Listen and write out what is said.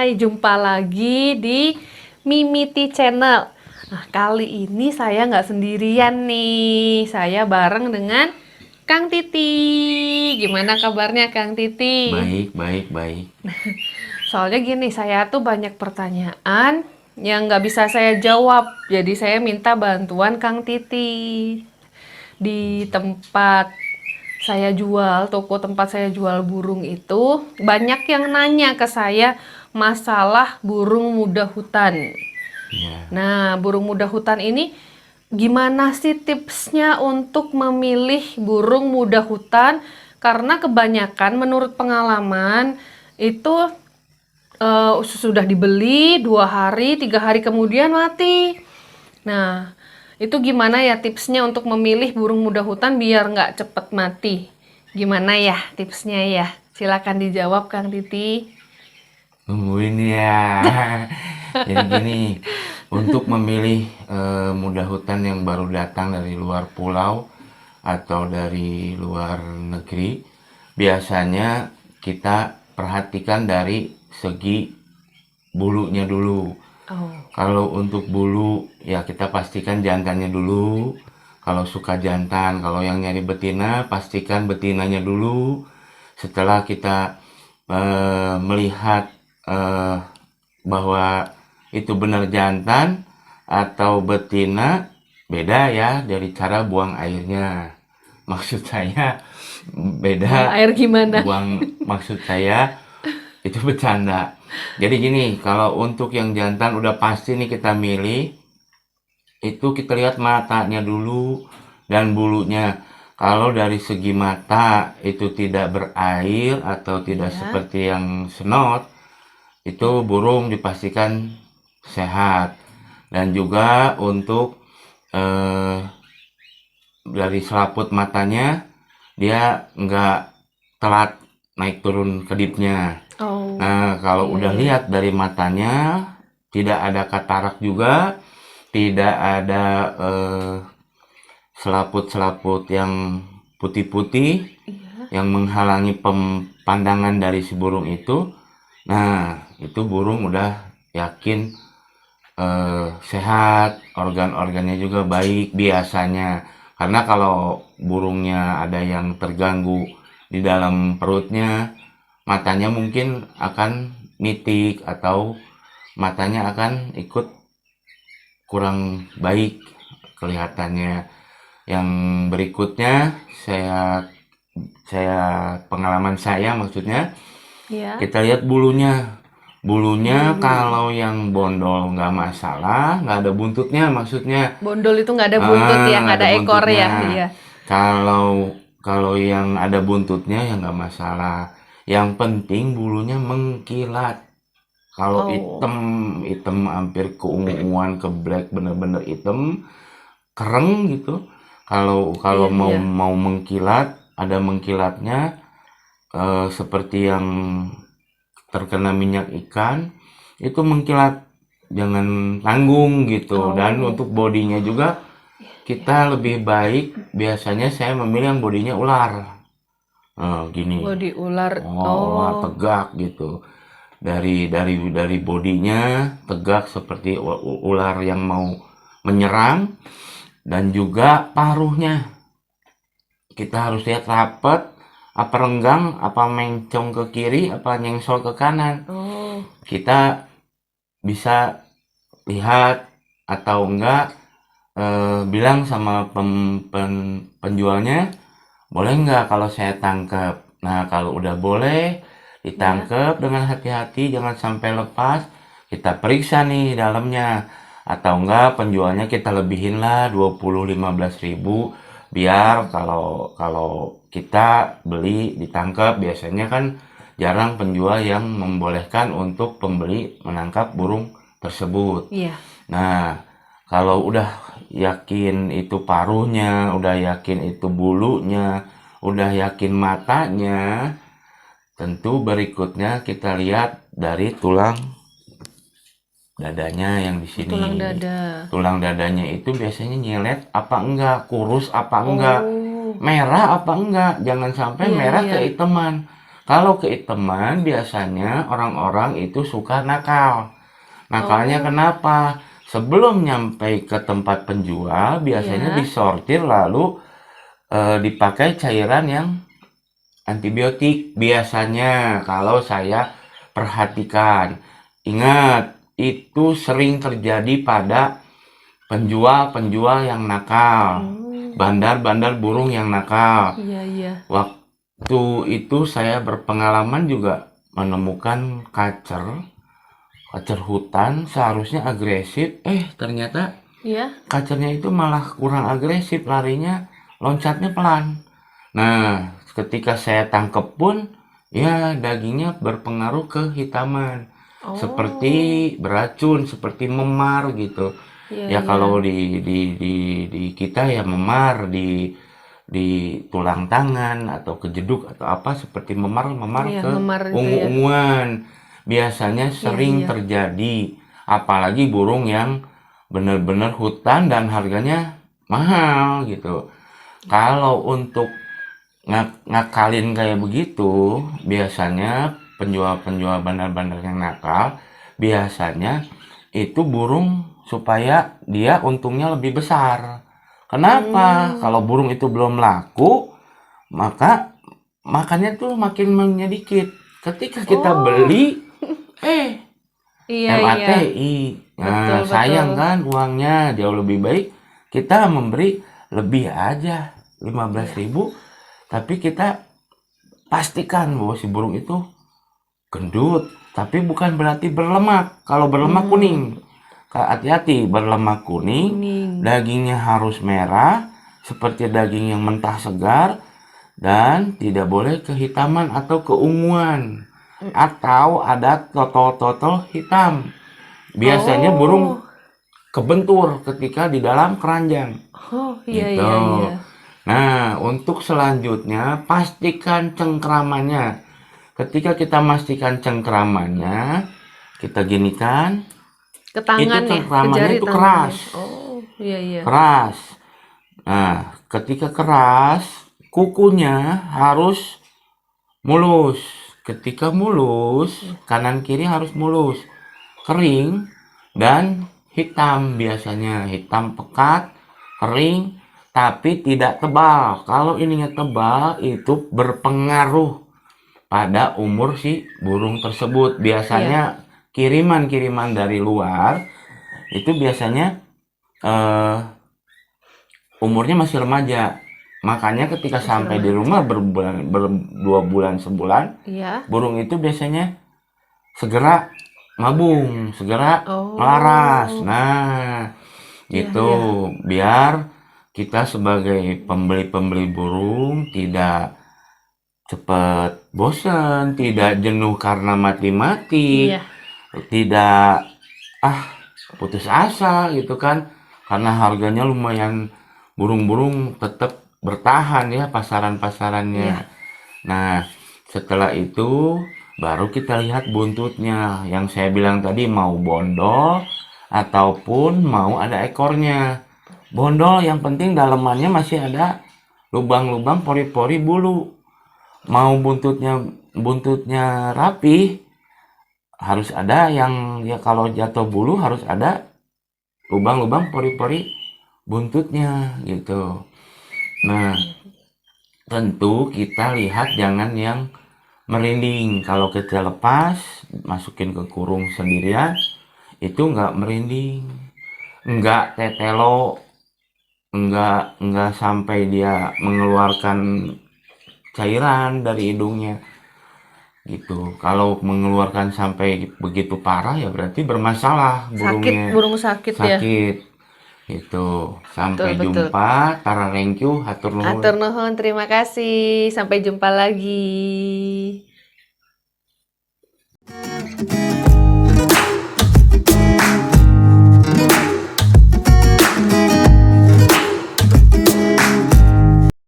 Hai, jumpa lagi di Mimiti Channel. Nah, kali ini saya nggak sendirian nih. Saya bareng dengan Kang Titi. Gimana kabarnya Kang Titi? Baik, baik, baik. Soalnya gini, saya tuh banyak pertanyaan yang nggak bisa saya jawab. Jadi saya minta bantuan Kang Titi. Di tempat saya jual, toko tempat saya jual burung itu, banyak yang nanya ke saya masalah burung muda hutan. Ya, Nah, burung muda hutan ini gimana sih tipsnya untuk memilih burung muda hutan? Karena kebanyakan menurut pengalaman itu sudah dibeli 2 hari, 3 hari kemudian mati. Nah, itu gimana ya tipsnya untuk memilih burung muda hutan biar nggak cepet mati? Gimana ya tipsnya ya? Silakan dijawab Kang Titi. nungguin ya. Jadi gini, untuk memilih muda hutan yang baru datang dari luar pulau atau dari luar negeri, biasanya kita perhatikan dari segi bulunya dulu. Oh, Kalau untuk bulu, ya kita pastikan jantannya dulu. Kalau suka jantan, kalau yang nyari betina, pastikan betinanya dulu. Setelah kita melihat eh, bahwa itu benar jantan atau betina, beda ya dari cara buang airnya. Maksud saya buang beda, air gimana? maksud saya itu bercanda. Jadi gini, kalau untuk yang jantan udah pasti nih kita milih, itu kita lihat matanya dulu dan bulunya. Kalau dari segi mata itu tidak berair atau tidak Ya, seperti yang senot, itu burung dipastikan sehat. Dan juga untuk eh, dari selaput matanya, dia nggak telat naik turun kedipnya. oh, Nah, kalau iya udah iya. lihat dari matanya, tidak ada katarak juga, tidak ada selaput-selaput yang putih-putih Iya. yang menghalangi pandangan dari si burung itu. Nah, itu burung udah yakin sehat, organ-organnya juga baik biasanya. Karena kalau burungnya ada yang terganggu di dalam perutnya, matanya mungkin akan nitik atau matanya akan ikut kurang baik kelihatannya. Yang berikutnya saya pengalaman saya maksudnya Iya. kita lihat bulunya. Bulunya Bulu. kalau yang bondol nggak masalah, nggak ada buntutnya maksudnya. Bondol itu nggak ada buntut ya, Nggak nggak ada ada ekor buntutnya. ya. Iya. Kalau kalau yang ada buntutnya ya nggak masalah. Yang penting bulunya mengkilat. Kalau Oh, hitam, hitam hampir keunguan, ke black, bener-bener hitam, kereng gitu. Kalau kalau iya mau iya. mau mengkilat, ada mengkilatnya seperti yang terkena minyak ikan, itu mengkilat. Jangan tanggung gitu. Dan Oh, untuk bodinya juga kita lebih baik biasanya saya memilih yang bodinya ular. Gini. body ular. Oh, ular Oh, tegak gitu. Dari bodinya tegak seperti ular yang mau menyerang, dan juga paruhnya kita harus lihat rapet, apa renggang, apa mencong ke kiri, apa nyengsol ke kanan. oh, Kita bisa lihat atau enggak bilang sama penjualnya, boleh nggak kalau saya tangkap. Nah, kalau udah boleh ya. ditangkap dengan hati-hati, jangan sampai lepas. Kita periksa nih dalamnya. Atau enggak penjualnya kita lebihin lah 20-15 ribu, biar kalau kalau kita beli ditangkap, biasanya kan jarang penjual yang membolehkan untuk pembeli menangkap burung tersebut. Iya. Nah, kalau udah yakin itu paruhnya, udah yakin itu bulunya, udah yakin matanya, tentu berikutnya kita lihat dari tulang dadanya yang di Oh, sini. tulang dada. Tulang dadanya itu biasanya nyelet apa enggak, kurus apa enggak, Oh, merah apa enggak. Jangan sampai iya merah iya. kehitaman. Kalau keiteman biasanya orang-orang itu suka nakal. Nakalnya Oh, kenapa? Sebelum nyampe ke tempat penjual, biasanya ya. disortir lalu dipakai cairan yang antibiotik. Biasanya kalau saya perhatikan, ingat itu sering terjadi pada penjual-penjual yang nakal, Hmm, bandar-bandar burung yang nakal. iya, iya. Waktu itu saya berpengalaman juga menemukan kacer, kacer hutan seharusnya agresif, ternyata Iya. kacernya itu malah kurang agresif, larinya loncatnya pelan. Nah, ketika saya tangkep pun, ya dagingnya berpengaruh kehitaman, seperti Oh, beracun, seperti memar gitu. iya, Ya iya. kalau di kita ya memar di tulang tangan atau kejeduk atau apa seperti memar-memar Iya, ke memar itu ya. ungu-unguan. Biasanya Iya, sering iya. terjadi, apalagi burung yang benar-benar hutan dan harganya mahal gitu. Kalau untuk ngakalin kayak begitu, biasanya penjual-penjual bandar-bandar yang nakal, biasanya itu burung supaya dia untungnya lebih besar. Kenapa? Hmm, Kalau burung itu belum laku, maka makannya tuh makin menyedikit. Ketika kita oh, beli, eh, iya, iya. MATI. Betul, Nah, betul. sayang kan uangnya jauh lebih baik kita memberi lebih aja lima belas Iya. ribu tapi kita pastikan bahwa si burung itu gendut, tapi bukan berarti berlemak. Kalau berlemak Hmm, kuning, hati-hati, berlemak kuning, kuning. dagingnya harus merah, seperti daging yang mentah segar, dan tidak boleh kehitaman atau keunguan, Mm. atau ada totol-totol hitam. Biasanya burung Oh, kebentur ketika di dalam keranjang, oh, iya, iya, iya. gitu. Nah, untuk selanjutnya pastikan cengkramannya. Ketika kita pastikan cengkramannya, kita ginikan, Ke itu tangan ya, ke cengkramannya jari itu tangannya. keras, Oh, iya, iya. keras. Nah, ketika keras, kukunya harus mulus. Ketika mulus, Iya. kanan kiri harus mulus, kering dan hitam biasanya, hitam pekat, kering, tapi tidak tebal. Kalau ininya tebal, itu berpengaruh pada umur si burung tersebut. Iya. Biasanya kiriman-kiriman dari luar itu biasanya eh, umurnya masih remaja. Makanya ketika Masih sampai di rumah remaja. dua bulan sebulan, Iya. burung itu biasanya segera mabung, segera melaras. Oh, Nah, iya, gitu. iya. Biar kita sebagai pembeli-pembeli burung tidak cepat bosan, tidak jenuh karena mati-mati, Iya. tidak ah putus asa gitu kan. Karena harganya lumayan, burung-burung tetap bertahan ya pasaran-pasarannya. Iya. Nah, setelah itu baru kita lihat buntutnya. Yang saya bilang tadi mau bondol ataupun mau ada ekornya. Bondol yang penting dalemannya masih ada lubang-lubang pori-pori bulu. Mau buntutnya rapi, harus ada yang ya kalau jatuh bulu harus ada lubang-lubang pori-pori buntutnya gitu. Nah, Iya. tentu kita lihat jangan yang merinding. Kalau kita lepas masukin ke kurung sendirian itu nggak merinding, nggak tetelo, nggak sampai dia mengeluarkan cairan dari hidungnya gitu. Kalau mengeluarkan sampai begitu parah ya berarti bermasalah Sakit, burungnya, burung sakit ya. sakit gitu. Betul, Sampai betul. jumpa, tara thank you, hatur nuhun. Atur nuhun, terima kasih. Sampai jumpa lagi.